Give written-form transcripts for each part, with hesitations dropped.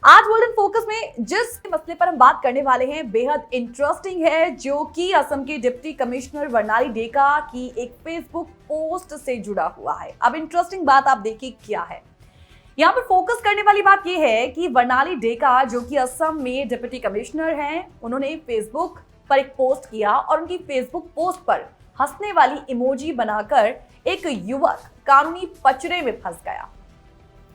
आज world in focus में जिस मसले पर हम बात करने वाले हैं बेहद इंटरेस्टिंग है, जो कि असम के डिप्टी कमिश्नर वर्णाली डेका की एक फेसबुक पोस्ट से जुड़ा हुआ है। अब इंटरेस्टिंग बात आप देखिए क्या है। यहाँ पर फोकस करने वाली बात यह है कि वर्णाली डेका जो कि असम में डिप्टी कमिश्नर हैं, उन्होंने फेसबुक पर एक पोस्ट किया और उनकी फेसबुक पोस्ट पर हंसने वाली इमोजी बनाकर एक युवक कानूनी पचड़े में फंस गया।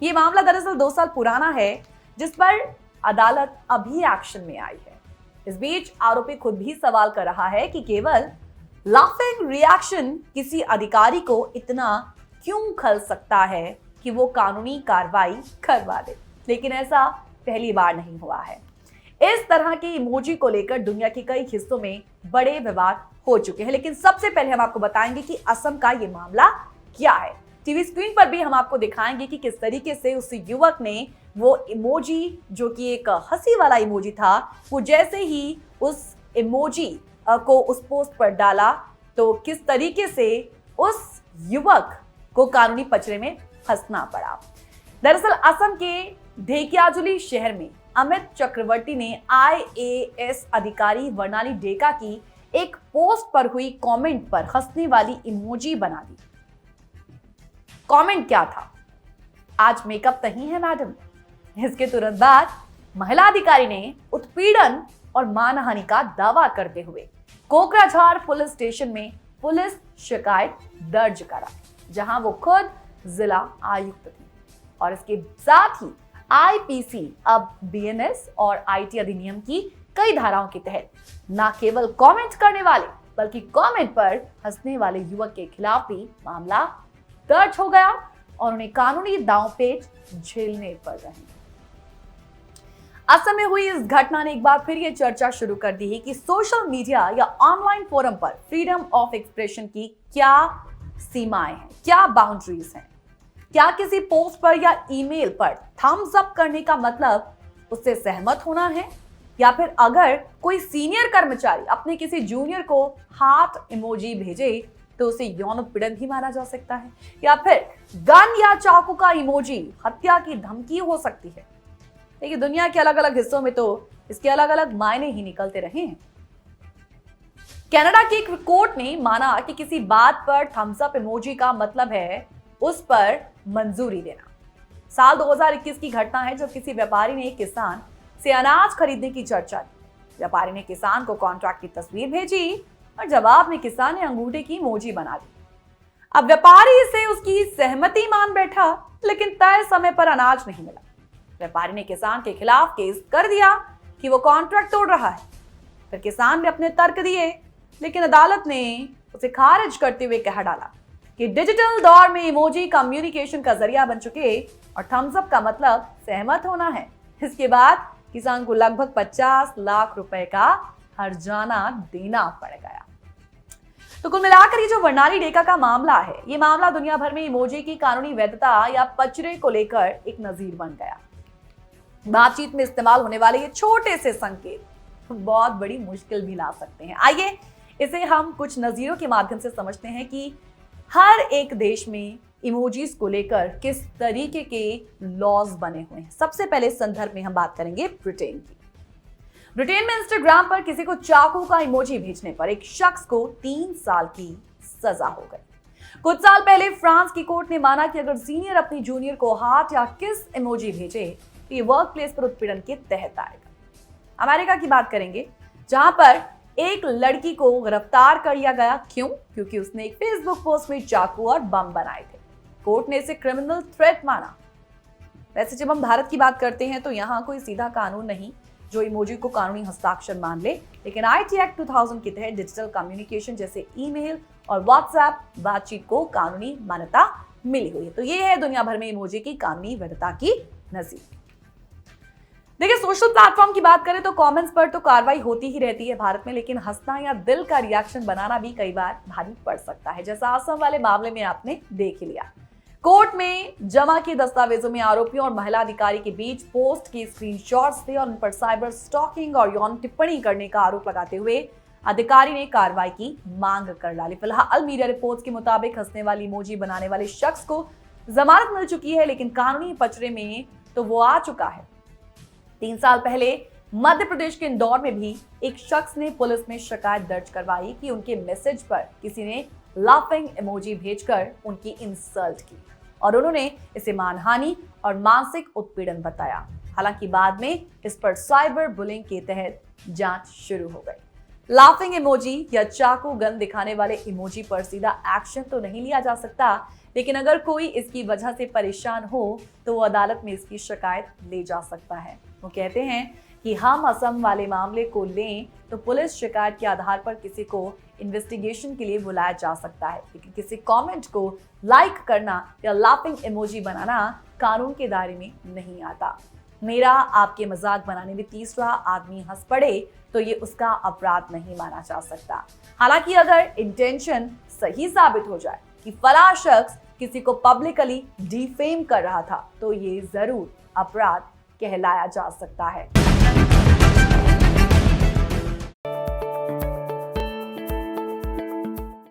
ये मामला दरअसल 2 साल पुराना है, जिस पर अदालत अभी एक्शन में आई है। इस बीच आरोपी खुद भी सवाल कर रहा है कि केवल लाफिंग रिएक्शन किसी अधिकारी को इतना क्यों खल सकता है कि वो कानूनी कार्रवाई करवा दे। लेकिन ऐसा पहली बार नहीं हुआ है। इस तरह की इमोजी को लेकर दुनिया के कई हिस्सों में बड़े विवाद हो चुके हैं, लेकिन सबसे पहले हम आपको बताएंगे कि असम का ये मामला क्या है। टीवी स्क्रीन पर भी हम आपको दिखाएंगे कि किस तरीके से उस युवक ने वो इमोजी जो कि एक हंसी वाला इमोजी था, वो जैसे ही उस इमोजी को उस पोस्ट पर डाला तो किस तरीके से उस युवक को कानूनी पचड़े में फंसना पड़ा। दरअसल असम के ढेकियाजुली शहर में अमित चक्रवर्ती ने IAS अधिकारी वर्णाली डेका की एक पोस्ट पर हुई कमेंट पर हंसने वाली इमोजी बना दी। कमेंट क्या था? आज मेकअप नहीं है मैडम। इसके तुरंत बाद महिला अधिकारी ने उत्पीड़न और मानहानि का दावा करते हुए कोकराझार पुलिस स्टेशन में पुलिस शिकायत दर्ज करा, जहां वो खुद जिला आयुक्त थी। और इसके साथ ही IPC अब BNS और IT अधिनियम की कई धाराओं के तहत न केवल कमेंट करने वाले बल्कि कमेंट पर हंसने वाले युवक के खिलाफ भी मामला दर्ज हो गया और उन्हें कानूनी दांवपेच झेलने पड़ रहे हैं। असम में हुई इस घटना ने एक बार फिर ये चर्चा शुरू कर दी है कि सोशल मीडिया या ऑनलाइन फोरम पर फ्रीडम ऑफ एक्सप्रेशन की क्या सीमाएं हैं, क्या बाउंड्रीज हैं। क्या किसी पोस्ट पर या ईमेल पर थम्स अप करने का मतलब उससे सहमत होना है, या फिर अगर कोई सीनियर कर्मचारी अपने किसी जूनियर को हार्ट इमोजी भेजे तो उसे यौन उत्पीड़न भी माना जा सकता है, या फिर गन या चाकू का इमोजी हत्या की धमकी हो सकती है। देखिए, दुनिया के अलग अलग हिस्सों में तो इसके अलग अलग मायने ही निकलते रहे हैं। कनाडा की एक कोर्ट ने माना कि किसी बात पर थम्स अप इमोजी का मतलब है उस पर मंजूरी देना। साल 2021 की घटना है, जब किसी व्यापारी ने एक किसान से अनाज खरीदने की चर्चा की। व्यापारी ने किसान को कॉन्ट्रैक्ट की तस्वीर भेजी और जवाब में किसान ने अंगूठे की इमोजी बना दी। अब व्यापारी इसे उसकी सहमति मान बैठा, लेकिन तय समय पर अनाज नहीं मिला। व्यापारी ने किसान के खिलाफ केस कर दिया कि वो कॉन्ट्रैक्ट तोड़ रहा है। फिर किसान ने अपने तर्क दिए, लेकिन अदालत ने उसे खारिज करते हुए कह डाला कि डिजिटल दौर में इमोजी कम्युनिकेशन का जरिया बन चुके और थम्स अप का मतलब सहमत होना है। इसके बाद किसान को लगभग 50 लाख रुपए का हर्जाना देना पड़ गया। तो कुल मिलाकर ये जो वर्णाली डेका का मामला है, ये मामला दुनिया भर में इमोजी की कानूनी वैधता या पचड़े को लेकर एक नजीर बन गया। बातचीत में इस्तेमाल होने वाले ये छोटे से संकेत बहुत बड़ी मुश्किल भी ला सकते हैं। आइए इसे हम कुछ नजीरों के माध्यम से समझते हैं कि हर एक देश में इमोजीज को लेकर किस तरीके के लॉज बने हुए हैं। सबसे पहले संदर्भ में हम बात करेंगे ब्रिटेन की। ब्रिटेन में इंस्टाग्राम पर किसी को चाकू का इमोजी भेजने पर एक शख्स को 3 साल की सजा हो गई। कुछ साल पहले फ्रांस की कोर्ट ने माना कि अगर सीनियर अपनी जूनियर को हार्ट या किस इमोजी भेजे तो ये वर्क प्लेस पर उत्पीड़न के तहत आएगा। अमेरिका की बात करेंगे, जहां पर एक लड़की को गिरफ्तार कर लिया गया। क्यों? क्योंकि उसने एक फेसबुक पोस्ट में चाकू और बम बनाए थे। कोर्ट ने इसे क्रिमिनल थ्रेट माना। वैसे जब हम भारत की बात करते हैं तो यहाँ कोई सीधा कानून नहीं जो इमोजी को कानूनी हस्ताक्षर मान ले, लेकिन IT एक्ट 2000 के तहत डिजिटल कम्युनिकेशन जैसे ईमेल और व्हाट्सएप बातचीत को कानूनी मान्यता मिली हुई है। तो ये है दुनिया भर में इमोजी की कानूनी वैधता की नजीर। देखिए, सोशल प्लेटफॉर्म की बात करें तो कमेंट्स पर तो कार्रवाई होती ही रहती है भारत में, लेकिन हंसना या दिल का रिएक्शन बनाना भी कई बार भारी पड़ सकता है, जैसा असम वाले मामले में आपने देख लिया। कोर्ट में जमा किए दस्तावेजों में आरोपियों और महिला अधिकारी के बीच पोस्ट के स्क्रीनशॉट्स थे और उन पर साइबर स्टॉकिंग और यौन टिप्पणी करने का आरोप लगाते हुए अधिकारी ने कार्रवाई की मांग कर डाली। फिलहाल मीडिया रिपोर्ट्स के मुताबिक हंसने वाली इमोजी बनाने वाले शख्स को जमानत मिल चुकी है, लेकिन कानूनी पचड़े में तो वो आ चुका है। 3 साल पहले मध्य प्रदेश के इंदौर में भी एक शख्स ने पुलिस में शिकायत दर्ज करवाई कि उनके मैसेज पर किसी ने लाफिंग इमोजी भेजकर उनकी इंसल्ट की और उन्होंने इसे मानहानि और मानसिक उत्पीड़न बताया। हालांकि बाद में इस पर साइबर बुलिंग के तहत जांच शुरू हो गई। लाफिंग इमोजी या चाकू गन दिखाने वाले इमोजी पर सीधा एक्शन तो नहीं लिया जा सकता, लेकिन अगर कोई इसकी वजह से परेशान हो तो वो अदालत में इसकी शिकायत ले जा सकता है। वो कहते हैं कि हम असम वाले मामले को लें तो पुलिस शिकायत के आधार पर किसी को इन्वेस्टिगेशन के लिए बुलाया जा सकता है, लेकिन किसी कमेंट को लाइक करना या लाफिंग इमोजी बनाना कानून के दायरे में नहीं आता। मेरा आपके मजाक बनाने में तीसरा आदमी हंस पड़े तो ये उसका अपराध नहीं माना जा सकता। हालांकि अगर इंटेंशन सही साबित हो जाए कि फला शख्स किसी को पब्लिकली डिफेम कर रहा था तो ये जरूर अपराध कहलाया जा सकता है।